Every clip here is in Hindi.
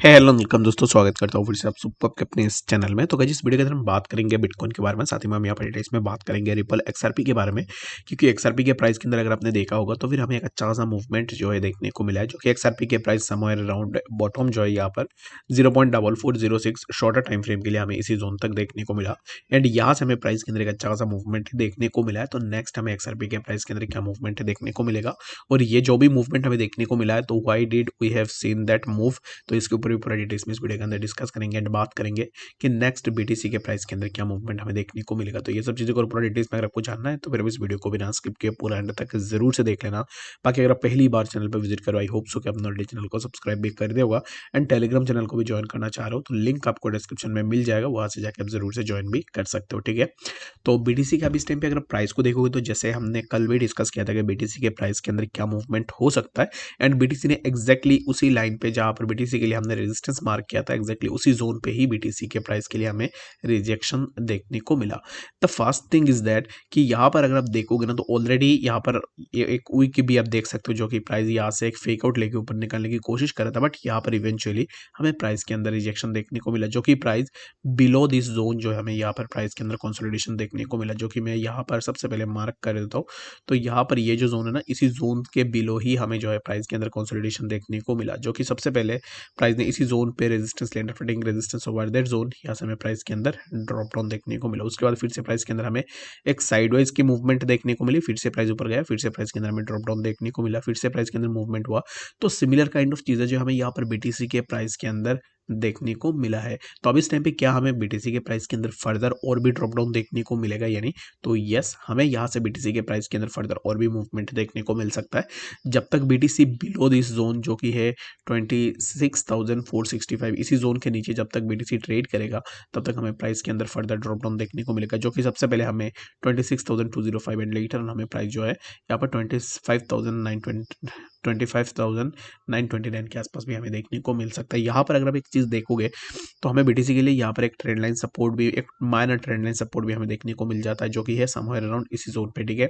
हेलो वेलकम दोस्तों, स्वागत करता हूँ फिर से आप सुपर के अपने इस चैनल में। तो गाइस इस वीडियो के अंदर हम बात करेंगे बिटकॉइन के बारे में, साथ ही में हम यहाँ पर डिटेल्स में बात करेंगे रिपल एक्सआरपी के बारे में। क्योंकि एक्सआरपी के प्राइस के अंदर अगर आपने देखा होगा तो फिर हमें एक अच्छा खासा मूवमेंट जो है देखने को मिला है, जो कि एक्सआरपी के प्राइस समवेयर अराउंड बॉटम जो है यहाँ पर 0.4406 शॉर्टर टाइम फ्रेम के लिए हमें इसी जोन तक देखने को मिला। एंड यहाँ से हमें प्राइस के अंदर एक अच्छा खासा मूवमेंट देखने को मिला है। तो नेक्स्ट हमें एक्सआरपी के प्राइस के अंदर क्या मूवमेंट देखने को मिलेगा, और ये जो भी मूवमेंट हमें देखने को मिला है तो why did we have seen that move, तो इसके ऊपर भी पूरा डिटेल्स में इस वीडियो के अंदर डिस्कस करेंगे एंड बात करेंगे कि नेक्स्ट बीटीसी के प्राइस के अंदर क्या मूवमेंट हमें देखने को मिलेगा। तो ये सब चीज़ों को पूरा डिटेल्स में अगर आपको जानना है तो फिर इस वीडियो को बिना स्किप किए पूरा एंड तक जरूर से देख लेना। बाकी अगर आप पहली बार चैनल पर विजिट करो, आई होप सो कि आपने ऑलरेडी चैनल को सब्सक्राइब भी कर दिया होगा एंड टेलीग्राम चैनल को भी ज्वाइन करना चाह रहे हो तो लिंक आपको डिस्क्रिप्शन में मिल जाएगा, वहां से जाकर आप जरूर से ज्वाइन भी कर सकते हो। ठीक है, तो बीटीसी का अभी इस टाइम पे अगर प्राइस को देखोगे तो जैसे हमने कल भी डिस्कस किया था कि बीटीसी के प्राइस के अंदर क्या मूवमेंट हो सकता है, एंड बीटीसी ने एग्जैक्टली उसी लाइन पे जहां पर बीटीसी के लिए हमने रेजिस्टेंस मार्क किया था एग्जैक्टली उसी जोन पे ही बीटीसी के प्राइस के लिए हमें रिजेक्शन देखने को मिला। The first thing is that कि यहाँ पर अगर आप देखोगे ना तो ऑलरेडी यहाँ पर एक वीक भी आप देख सकते हो जो कि प्राइस यहाँ से एक फेक आउट लेके ऊपर निकलने की कोशिश कर रहा था, बट यहाँ पर इवेंचुअली हमें प्राइस के अंदर रिजेक्शन देखने को मिला, जो कि प्राइस बिलो दिस जोन जो है हमें यहाँ पर प्राइस के अंदर कंसोलिडेशन देखने को मिला, जो कि मैं यहाँ पर सबसे पहले मार्क कर देता हूँ। तो यहाँ पर ये जो जोन है ना, इसी जोन के बिलो ही हमें जो है प्राइस के अंदर कंसोलिडेशन देखने को मिला, जो कि सबसे पहले प्राइस ने इसी जोन पे रेजिस्टेंस लेना, fitting resistance over that zone, यहाँ से हमें प्राइस के अंदर ड्रॉप डाउन देखने को मिला। उसके बाद फिर से प्राइस के अंदर हमें एक साइडवाइज की मूवमेंट देखने को मिली, फिर से प्राइस ऊपर गया, फिर से प्राइस के अंदर हमें ड्रॉप डाउन देखने को मिला, फिर से प्राइस के अंदर मूवमेंट हुआ। तो सिमिलर काइंड ऑफ चीज़ें जो हमें यहाँ पर बीटीसी के प्राइस के अंदर देखने को मिला है। तो अब इस टाइम पे क्या हमें बीटीसी के प्राइस के अंदर फर्दर और भी ड्रॉप डाउन देखने को मिलेगा यानी, तो यस हमें यहाँ से बीटीसी के प्राइस के अंदर फर्दर और भी मूवमेंट देखने को मिल सकता है। जब तक बीटीसी बिलो दिस जोन जो कि है 26,465, इसी जोन के नीचे जब तक बीटीसी ट्रेड करेगा तब तक हमें प्राइस के अंदर फर्दर ड्रॉप डाउन देखने को मिलेगा, जो कि सबसे पहले हमें 26,205 एंड लेटर हमें प्राइस जो है यहाँ पर 25,929 के आसपास भी हमें देखने को मिल सकता है। यहाँ पर अगर आप एक चीज़ देखोगे तो हमें बीटीसी के लिए यहाँ पर एक ट्रेंड लाइन सपोर्ट भी, एक माइनर ट्रेंड लाइन सपोर्ट भी हमें देखने को मिल जाता है, जो कि है समवेयर अराउंड इसी जोन पे। ठीक है,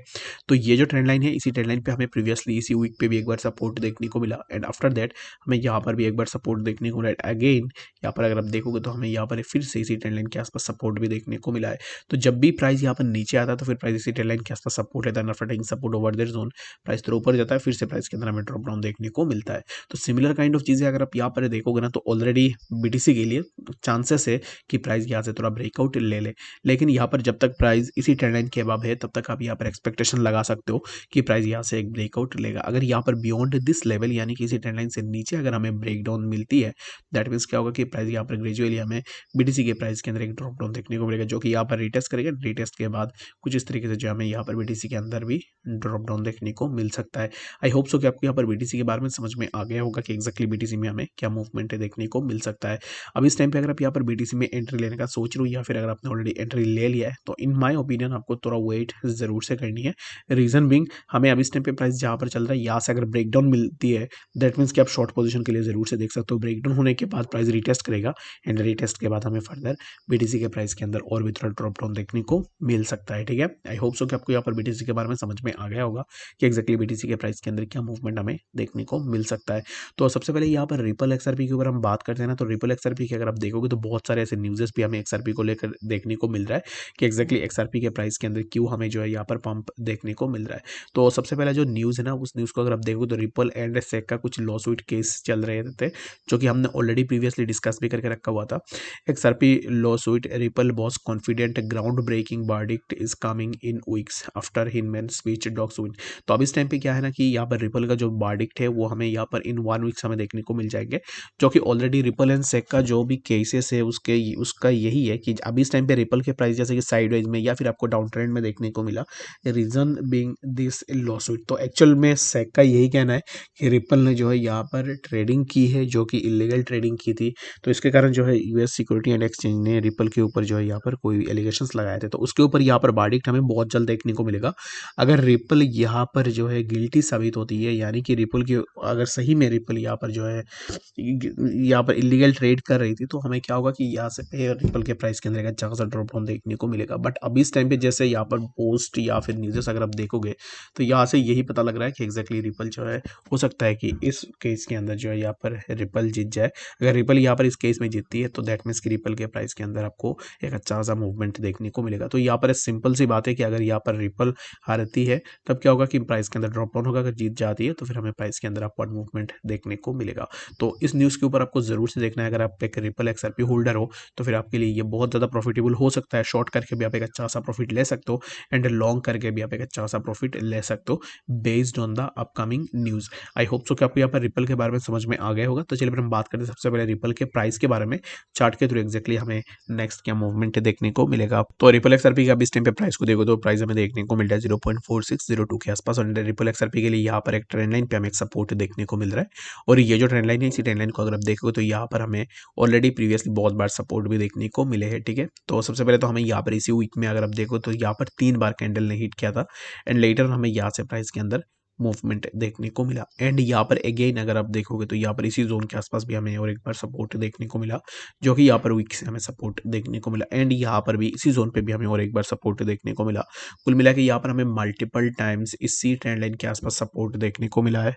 तो ये जो ट्रेंड लाइन है इसी ट्रेंड लाइन पे हमें प्रीवियसली इसी वीक पे भी एक बार सपोर्ट देखने को मिला, एंड आफ्टर दैट हमें यहाँ पर भी एक बार सपोर्ट देखने को मिला अगेन। यहाँ पर अगर आप देखोगे तो हमें यहाँ पर फिर से इसी ट्रेंड लाइन के आसपास सपोर्ट भी देखने को मिला है। तो जब भी प्राइस यहाँ पर नीचे आता है तो फिर प्राइस इसी ट्रेंड लाइन के आसपास सपोर्ट लेता है, after support over there zone price तो ऊपर जाता है, फिर से प्राइस के अंदर हमें ड्रॉप डाउन देखने को मिलता है। तो सिमिलर काइंड ऑफ चीज़ें अगर आप यहाँ पर देखोगे ना तो ऑलरेडी बीटीसी के लिए चांसेस है कि प्राइस यहाँ से थोड़ा ब्रेकआउट ले ले, लेकिन यहाँ पर जब तक प्राइस इसी ट्रेंड लाइन के अबव है तब तक आप यहाँ पर एक्सपेक्टेशन लगा सकते हो कि प्राइस यहाँ से एक ब्रेकआउट लेगा। अगर यहाँ पर बियॉन्ड दिस लेवल यानी कि इसी ट्रेंड लाइन से नीचे अगर हमें ब्रेकडाउन मिलती है, दैट मीन्स क्या होगा कि प्राइस यहाँ पर ग्रेजुअली हमें बीटीसी के प्राइस के अंदर एक ड्रॉप डाउन देखने को मिलेगा, जो कि यहाँ पर रिटेस्ट करेगा। रिटेस्ट के बाद कुछ इस तरीके से जो हमें यहाँ पर बीटीसी के अंदर भी ड्रॉप डाउन देखने को मिल सकता है। आई होप सो कि आपको यहाँ पर बीटीसी के बारे में समझ में आ गया होगा कि एक्जैक्टली बीटीसी में हमें क्या मूवमेंट देखने को मिल सकता है। अब इस टाइम पे अगर आप यहाँ पर बीटीसी में एंट्री लेने का सोच रहे हो या फिर अगर आपने ऑलरेडी एंट्री ले लिया है तो इन माय ओपिनियन आपको थोड़ा वेट जरूर से करनी है। रीजन बिंग हमें अब इस टाइम पे प्राइस जहाँ पर चल रहा है यहाँ से अगर ब्रेकडाउन मिलती है दैट मीन्स कि आप शॉर्ट पोजीशन के लिए जरूर से देख सकते हो। ब्रेकडाउन होने के बाद प्राइस रिटेस्ट करेगा एंड रिटेस्ट के बाद हमें फर्दर बीटीसी के प्राइस के अंदर और भी थोड़ा ड्रॉप डाउन देखने को मिल सकता है। ठीक है, आई होप सो कि आपको यहाँ पर बीटीसी के बारे में समझ में आ गया होगा कि एक्जैक्टली बीटीसी के प्राइस के अंदर क्या मूवमेंट हमें देखने को मिल सकता है। तो सबसे पहले यहाँ पर रिपल एक्सआरपी के ऊपर हम बात करते हैं ना, तो रिपल एक्सआरपी की अगर आप देखोगे तो बहुत सारे ऐसे न्यूज़ेस भी हमें एक्सआरपी को लेकर देखने को मिल रहा है कि एक्जैक्टली एक्सआरपी के प्राइस के अंदर क्यों हमें जो है यहाँ पर पंप देखने को मिल रहा है। तो सबसे पहला जो न्यूज़ है ना, उस न्यूज़ को अगर आप देखोगे तो रिपल एंड सेक का कुछ लॉ सूट केस चल रहे थे, जो कि हमने ऑलरेडी प्रीवियसली डिस्कस भी करके रखा हुआ था। XRP law suit Ripple boss confident ground breaking verdict is coming in weeks after Hinman speech dogs win. तो अब इस टाइम पे क्या है ना कि यहाँ पर रिपल का जो वर्डिक्ट है वो हमें यहाँ पर इन 1 वीक्स हमें देखने को मिल जाएंगे, जो कि ऑलरेडी रिपल एंड सेक का जो भी केसेस है उसका यही है कि अभी इस टाइम पे रिपल के प्राइस जैसे कि साइडवेज में या फिर आपको डाउन ट्रेंड में देखने को मिला, रीजन बीइंग दिस लॉसूट। तो एक्चुअल में सेक का यही कहना है कि रिपल ने जो है यहाँ पर ट्रेडिंग की है जो कि इलीगल ट्रेडिंग की थी, तो इसके कारण जो है यूएस सिक्योरिटी एंड एक्सचेंज ने रिपल के ऊपर जो है यहाँ पर कोई एलिगेशंस लगाए थे, तो उसके ऊपर यहाँ पर वर्डिक्ट हमें बहुत जल्द देखने को मिलेगा। अगर रिपल यहाँ पर जो है गिल्टी साबित होती है यानी कि रिपल की अगर सही में रिपल यहाँ पर जो है यहाँ पर इलीगल ट्रेड कर रही थी, तो हमें क्या होगा कि यहाँ से रिपल के प्राइस के अंदर एक अच्छा खासा ड्रॉप डाउन देखने को मिलेगा। बट अभी इस टाइम पे जैसे यहाँ पर पोस्ट या फिर न्यूज़ अगर आप देखोगे तो यहाँ से यही पता लग रहा है कि एग्जैक्टली रिपल जो है, हो सकता है कि इस केस के अंदर जो है यहाँ पर रिपल जीत जाए। अगर रिपल यहाँ पर इस केस में जीतती है तो दैट मीन्स कि रिपल के प्राइस के अंदर आपको एक अच्छा खासा मूवमेंट देखने को मिलेगा। तो यहाँ पर सिंपल सी बात है कि अगर यहाँ पर रिपल हारती है तब क्या होगा कि प्राइस के अंदर ड्रॉप डाउन होगा, अगर जीत जाती है तो फिर हमें प्राइस के अंदर अपवर्ड मूवमेंट देखने को मिलेगा। तो इस न्यूज़ के ऊपर आपको ज़रूर से देखना है। अगर आप एक रिपल एक्सआरपी होल्डर हो तो फिर आपके लिए ये बहुत ज़्यादा प्रॉफिटेबल हो सकता है। शॉर्ट करके भी आप एक अच्छा सा प्रॉफिट ले सकते हो एंड लॉन्ग करके भी आप एक अच्छा सा प्रॉफिट ले सकते हो based on the upcoming news. I hope so कि आपको यहाँ पर रिपल के बारे में समझ में आ गया होगा। तो चलिए फिर हम बात करते हैं सबसे पहले रिपल के प्राइस के बारे में। चार्ट के थ्रू एक्जैक्टली हमें नेक्स्ट क्या मूवमेंट देखने को मिलेगा। तो रिपल एक्सआरपी का इस टाइम पे प्राइस को देखो तो प्राइस हमें देखने को मिल रहा है 0.4602 के आसपास। और रिपल एक्सआरपी के लिए यहाँ पर एक ट्रेंड लाइन पे हमें एक सपोर्ट देखने को मिल रहा है। और ये जो ट्रेंड लाइन है, इसी ट्रेंड लाइन को अगर आप देखोगे तो यहाँ पर हमें ऑलरेडी प्रीवियसली बहुत बार सपोर्ट भी देखने को मिले हैं। ठीक है, तो सबसे पहले तो हमें यहाँ पर इसी वीक में अगर आप देखो तो यहाँ पर 3 बार कैंडल ने हिट किया था एंड लेटर हमें यहाँ से प्राइस के अंदर मूवमेंट देखने को मिला। एंड यहाँ पर अगेन अगर आप देखोगे तो यहाँ पर इसी जोन के आसपास भी हमें और एक बार सपोर्ट देखने को मिला, जो कि यहाँ पर वीक से हमें सपोर्ट देखने को मिला। एंड यहाँ पर भी इसी जोन पे भी हमें और एक बार सपोर्ट देखने को मिला। कुल मिला के यहाँ पर हमें मल्टीपल टाइम्स इसी ट्रेंड लाइन के आसपास सपोर्ट देखने को मिला है।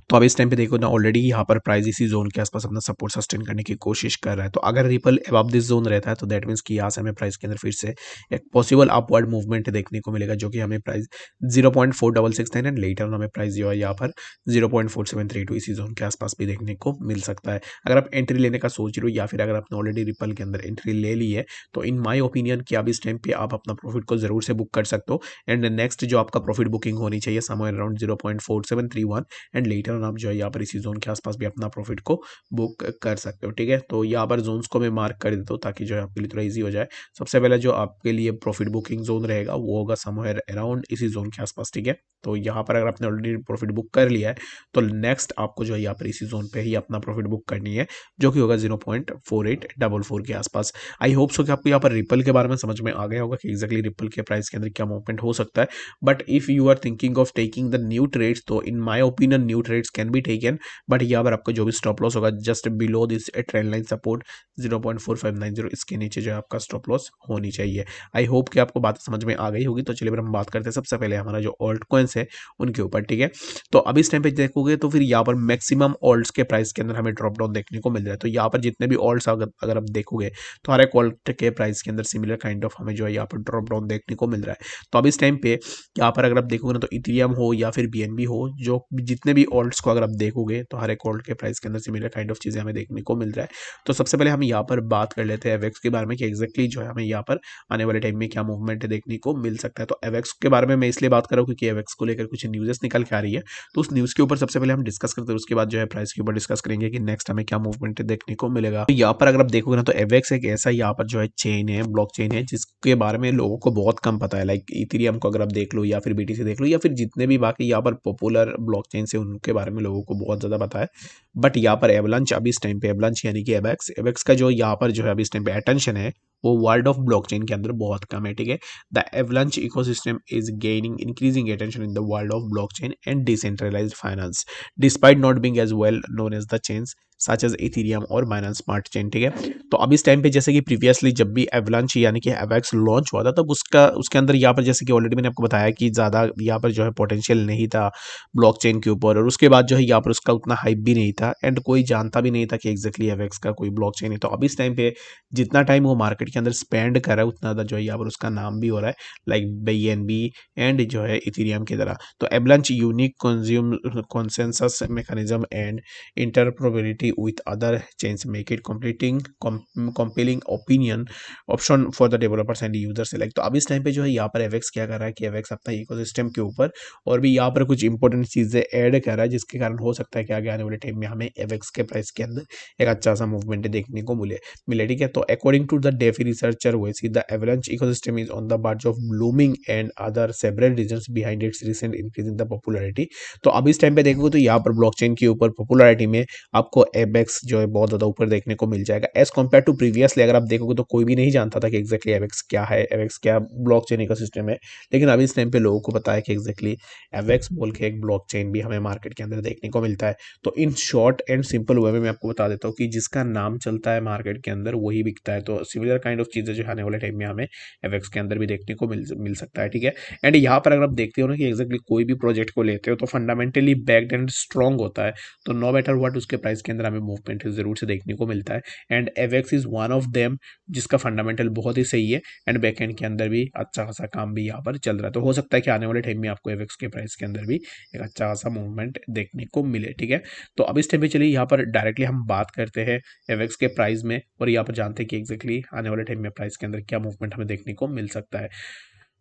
तो अब इस टाइम पे देखो ना, ऑलरेडी यहाँ पर प्राइस इसी जोन के आसपास अपना सपोर्ट सस्टेन करने की कोशिश कर रहा है। तो अगर रिपल अबव दिस जोन रहता है तो दैट मीन्स कि यहाँ से हमें प्राइस के अंदर फिर से एक पॉसिबल अपवर्ड मूवमेंट देखने को मिलेगा, जो कि हमें प्राइस 0.4669 एंड लेटर हमें प्राइस जो है यहाँ पर 0.4732 इसी जोन के आसपास भी देखने को मिल सकता है। अगर आप एंट्री लेने का सोच रहे हो या फिर अगर आपने ऑलरेडी रिपल के अंदर एंट्री ले ली है तो इन माई ओपिनियन कि अब इस टाइम पे आप अपना प्रॉफिट को जरूर से बुक कर सकते हो। एंड नेक्स्ट जो आपका प्रॉफिट बुकिंग होनी चाहिए somewhere around 0.4731 and later on आप जो है यहाँ पर इसी जोन के आसपास भी अपना प्रॉफिट को बुक कर सकते हो। ठीक है, तो यहाँ पर जोन्स को मैं मार्क कर देता हूँ ताकि जो है आपके लिए थोड़ा इजी हो जाए। सबसे पहले जो आपके लिए प्रॉफिट बुकिंग जोन रहेगा वो होगा समवेयर अराउंड इसी जोन के आसपास। ठीक है, तो यहाँ पर अगर आपने ऑलरेडी प्रॉफिट बुक कर लिया है तो नेक्स्ट आपको जो है यहाँ पर इसी जोन पे ही अपना प्रॉफिट बुक करनी है, जो कि होगा 0.4844 के आसपास। आई होप सो कि आपको यहाँ पर रिपल के बारे में समझ में आ गया होगा कि एक्जैक्टली रिपल के प्राइस के अंदर क्या मूवमेंट हो सकता है। But if you are thinking of taking the new trades तो in my opinion new trades can be taken, but यहाँ पर आपका जो भी स्टॉप लॉस होगा just below this trend line support 0.4590, इसके नीचे जो है आपका स्टॉप लॉस होनी चाहिए। आई होप कि आपको बात समझ में आ गई होगी। तो चलिए फिर हम बात करते हैं सबसे पहले हमारा जो ऑल्ट कॉइन्स है उनके ऊपर। ठीक है, तो अभी इस टाइम पे देखोगे तो फिर यहाँ पर मैक्सिमम ऑल्ट्स के प्राइस के अंदर हमें ड्रॉप डाउन देखने को मिल रहा है। तो यहाँ पर जितने भी ऑल्ट्स अगर आप देखोगे तो हर एक ऑल्ट के प्राइस के अंदर सिमिलर काइंड ऑफ हमें जो है यहाँ पर ड्रॉप डाउन देखने को मिल रहा है। तो अब इस टाइम पे यहाँ पर अगर आप देखोगे ना तो इथेरियम हो या फिर बीएनबी हो, जो जितने भी ऑल्ट्स को अगर आप देखोगे तो हर एक ऑल्ट के प्राइस के अंदर सिमिलर काइंड ऑफ चीज़ें हमें देखने को मिल रहा है। तो सबसे पहले हम यहाँ पर बात कर लेते हैं एवेक्स के बारे में कि एक्जैक्टली जो है हमें यहाँ पर आने वाले टाइम में क्या मूवमेंट देखने को मिल सकता है। तो एवेक्स के बारे में मैं इसलिए बात कर रहा हूँ क्योंकि एवेक्स को लेकर कुछ न्यूज़ निकल के आ रही है, तो उस न्यूज़ के ऊपर सबसे पहले हम डिस्कस करते हैं, उसके बाद जो है प्राइस के ऊपर डिस्कस करेंगे कि नेक्स्ट हमें क्या मूवमेंट देखने को मिलेगा। तो यहाँ पर अगर आप देखोगे ना तो एवेक्स एक ऐसा यहाँ पर जो है चेन है, ब्लॉक चेन है, जिसके बारे में लोगों को बहुत कम पता है। लाइक इथेरियम को अगर आप देख लो या फिर बीटीसी देख लो या फिर जितने भी बाकी यहाँ पर पॉपुलर ब्लॉक चेन से उनके बारे में लोगों को बहुत ज़्यादा पता है। बट यहाँ पर एवलांच अभी इस टाइम पे एवलांच यानी कि एवेक्स एवेक्स का जो यहाँ पर जो है अभी इस टाइम पे अटेंशन है वो वर्ल्ड ऑफ ब्लॉकचेन के अंदर बहुत कम है। ठीक है, the Avalanche ecosystem is gaining increasing attention in the world of blockchain and decentralised finance despite not being as well known as the chains such as Ethereum और बाइनेंस स्मार्ट चेन। ठीक है, तो अब इस टाइम पे जैसे कि प्रीवियसली जब भी एवलांच यानी कि एवेक्स लॉन्च हुआ था तब उसके अंदर यहाँ पर जैसे कि ऑलरेडी मैंने आपको बताया कि ज़्यादा यहाँ पर जो है पोटेंशियल नहीं था ब्लॉकचेन के ऊपर, और उसके बाद जो है यहाँ पर उसका उतना हाइप भी नहीं था एंड कोई जानता भी नहीं था कि एक्जैक्टली एवेक्स का कोई ब्लॉकचेन है। तो अब इस टाइम पे जितना टाइम वो मार्केट के अंदर स्पेंड कर रहा है उतना ज़्यादा जो है यहाँ पर उसका नाम भी हो रहा है, लाइक BNB एंड जो है इथेरियम की तरह। तो avalanche unique consume consensus mechanism and interoperability with other chains make it compelling opinion option for the developers and users alike। तो अब इस टाइम पे जो है यहाँ पर एवेक्स क्या कर रहा है कि एवेक्स अपना इकोसिस्टम के ऊपर और भी यहाँ पर कुछ इंपॉर्टेंट चीज़ें ऐड कर रहा है, जिसके कारण हो सकता है कि आगे आने वाले टाइम में हमें एवेक्स के प्राइस के अंदर एक अच्छा सा मूवमेंट देखने को मिले। ठीक है, तो according to the DeFi researcher वैसी the Avalanche ecosystem is on the verge of blooming and other several reasons behind its recent increase in the popularity. तो अब इस टाइम पे देखोगे तो यहाँ पर ब्लॉकचेन के ऊपर पॉपुलैरिटी में आपको एबेक्स जो है बहुत ज़्यादा ऊपर देखने को मिल जाएगा एज़ कम्पेयर टू प्रीवियसली। अगर आप देखोगे तो कोई भी नहीं जानता था कि एग्जैक्टली एबेक्स क्या है, एबेक्स क्या ब्लॉकचेन इकोसिस्टम है। लेकिन अभी इस टाइम पे लोगों को पता है कि एग्जैक्टली एबेक्स बोल के एक ब्लॉकचेन भी हमें मार्केट के अंदर देखने को मिलता है। तो in short and simple way में मैं आपको बता देता हूँ कि जिसका नाम चलता है मार्केट के अंदर वही बिकता है। तो सिमिलर काइंड ऑफ चीज़ें जो आने वाले टाइम में हमें एबेक्स के अंदर भी देखने को मिल सकता है, ठीक है। एंड यहाँ पर अगर आप देखते हो ना कि एग्जैक्टली कोई भी प्रोजेक्ट को लेते हो तो फंडामेंटली बैक्ड एंड स्ट्रॉन्ग होता है। तो नो मैटर व्हाट उसके प्राइस के अंदर हमें मूवमेंट जरूर से देखने को मिलता है। And AVAX is one of them जिसका फंडामेंटल बहुत ही सही है एंड बैकएंड के अंदर भी अच्छा खासा काम भी यहाँ पर चल रहा है। तो हो सकता है कि आने वाले टाइम में आपको एवेक्स के प्राइस के अंदर भी एक अच्छा खासा मूवमेंट देखने को मिले, ठीक है। तो अब इस टाइम पे चलिए यहाँ पर डायरेक्टली हम बात करते हैं एवेक्स के प्राइस में और यहाँ पर जानते हैं कि एग्जैक्टली आने वाले टाइम में प्राइस के अंदर क्या मूवमेंट हमें देखने को मिल सकता है।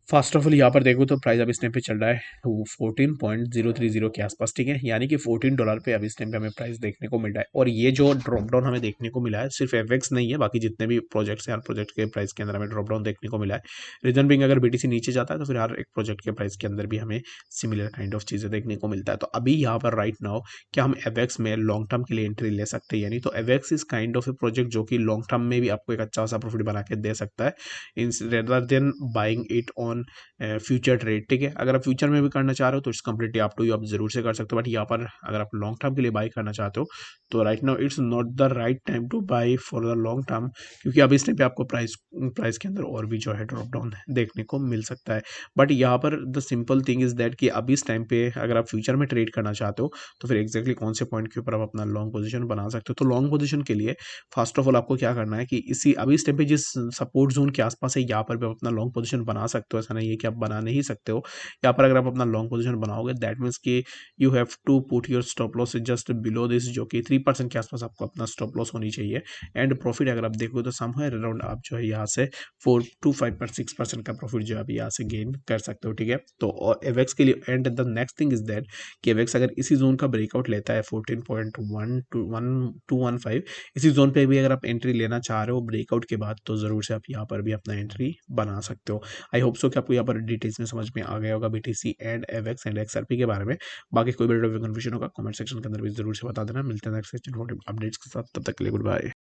फर्स्ट ऑफ ऑल यहाँ पर देखो तो प्राइस अब इस टाइम पे चल रहा है 14.030 के आसपास, ठीक है। यानी कि $14 पे अब इस टाइम पे हमें प्राइस देखने को मिल रहा है। और ये जो ड्रॉप डाउन हमें देखने को मिला है सिर्फ एफएक्स नहीं है, बाकी जितने भी प्रोजेक्ट्स हैं हर प्रोजेक्ट के प्राइस के अंदर हमें ड्रॉप डाउन देखने को मिला है। रीजन बिंग अगर बीटीसी नीचे जाता है तो फिर हर एक प्रोजेक्ट के प्राइस के अंदर भी हमें सिमिलर काइंड ऑफ चीज़ें देखने को मिलता है। तो अभी यहाँ पर राइट नाउ क्या हम एवेक्स में लॉन्ग टर्म के लिए एंट्री ले सकते हैं, यानी तो AVAX is kind of a project जो कि लॉन्ग टर्म में भी आपको एक अच्छा सा प्रॉफिट बना के दे सकता है in rather than buying it on future trade, ठीक है। अगर आप फ्यूचर में भी करना चाह रहे हो तो it's completely up to you, आप जरूर से कर सकते हो। बट यहाँ पर अगर आप लॉन्ग टर्म के लिए बाई करना चाहते हो तो right now it's not the right time two by for the long term, क्योंकि अब इस टाइम पे आपको प्राइस के अंदर और भी जो है ड्रॉप डाउन देखने को मिल सकता है। बट यहाँ पर the simple thing is that कि अब इस टाइम पे अगर आप फ्यूचर में ट्रेड करना चाहते हो तो फिर एक्जैक्टली कौन से पॉइंट के ऊपर आप अपना लॉन्ग पोजीशन बना सकते हो। तो लॉन्ग पोजीशन के लिए फर्स्ट ऑफ ऑल आपको क्या करना है कि इसी अभी इस टाइम पे जिस सपोर्ट जोन के आसपास है यहाँ पर भी आप अपना लॉन्ग पोजीशन बना सकते हो। ऐसा नहीं है कि आप बना नहीं सकते हो। यहाँ पर अगर आप अपना लॉन्ग पोजीशन बनाओगे दैट मीन्स कि you have to put your stop loss just below this, जो कि 3% के आसपास आपको अपना स्टॉप लॉस होनी चाहिए। एंड प्रॉफिट अगर आप देखो तो समवेयर अराउंड आप जो है यहाँ से 4 to 5.6% का प्रॉफिट जो है आप यहाँ से गेन कर सकते हो, ठीक है। तो एवेक्स के लिए and the next thing is that कि एवेक्स अगर इसी जोन का ब्रेकआउट लेता है 14.1 to 1.215, इसी जोन पे भी अगर आप एंट्री लेना चाह रहे हो ब्रेकआउट के बाद तो ज़रूर से आप यहाँ पर भी अपना एंट्री बना सकते हो। आई होप सो कि आपको यहाँ पर डिटेल्स में समझ में आ गया होगा बीटीसी एंड एवेक्स एंड एक्सआरपी के बारे में। बाकी कोई भी कन्फ्यूजन होगा कमेंट सेक्शन के अंदर भी जरूर से बता देना। मिलते हैं नेक्स्ट अपडेट्स के साथ, तब तक के लिए गुड बाय।